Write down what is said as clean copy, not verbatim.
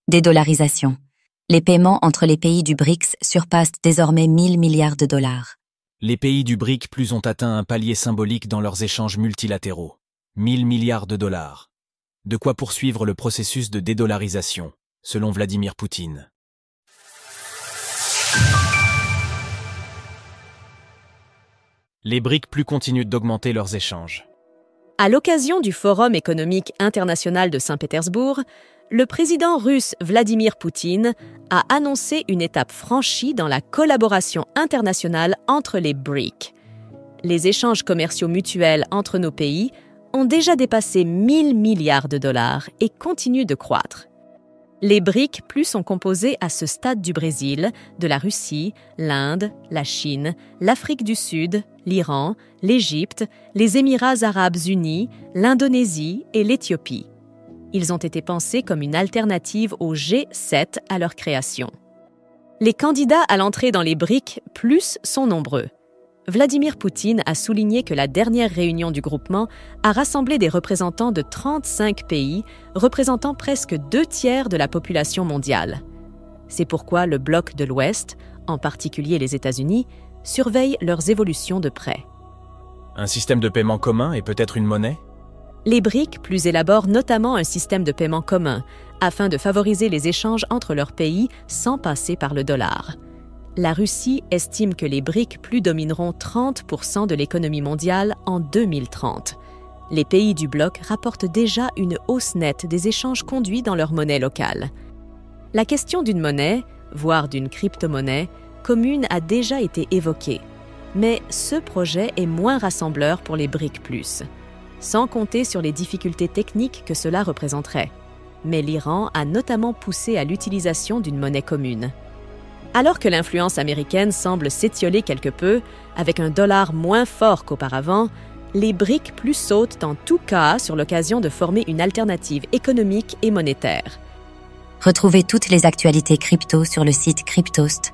Dédollarisation. Les paiements entre les pays du BRICS surpassent désormais 1 000 milliards de dollars. Les pays du BRIC plus ont atteint un palier symbolique dans leurs échanges multilatéraux. 1 000 milliards de dollars. De quoi poursuivre le processus de dédollarisation, selon Vladimir Poutine. Les BRIC plus continuent d'augmenter leurs échanges. À l'occasion du Forum économique international de Saint-Pétersbourg, le président russe Vladimir Poutine a annoncé une étape franchie dans la collaboration internationale entre les BRIC. Les échanges commerciaux mutuels entre nos pays ont déjà dépassé 1 000 milliards de dollars et continuent de croître. Les BRIC plus sont composés à ce stade du Brésil, de la Russie, l'Inde, la Chine, l'Afrique du Sud, l'Iran, l'Égypte, les Émirats arabes unis, l'Indonésie et l'Éthiopie. Ils ont été pensés comme une alternative au G7 à leur création. Les candidats à l'entrée dans les BRIC plus sont nombreux. Vladimir Poutine a souligné que la dernière réunion du groupement a rassemblé des représentants de 35 pays, représentant presque 2/3 de la population mondiale. C'est pourquoi le bloc de l'Ouest, en particulier les États-Unis, surveille leurs évolutions de près. Un système de paiement commun et peut-être une monnaie ? Les BRIC plus élaborent notamment un système de paiement commun, afin de favoriser les échanges entre leurs pays sans passer par le dollar. La Russie estime que les BRIC plus domineront 30% de l'économie mondiale en 2030. Les pays du bloc rapportent déjà une hausse nette des échanges conduits dans leur monnaie locale. La question d'une monnaie, voire d'une crypto-monnaie, commune a déjà été évoquée. Mais ce projet est moins rassembleur pour les BRIC+, sans compter sur les difficultés techniques que cela représenterait. Mais l'Iran a notamment poussé à l'utilisation d'une monnaie commune. Alors que l'influence américaine semble s'étioler quelque peu, avec un dollar moins fort qu'auparavant, les BRIC plus sautent en tout cas sur l'occasion de former une alternative économique et monétaire. Retrouvez toutes les actualités crypto sur le site cryptost.fr.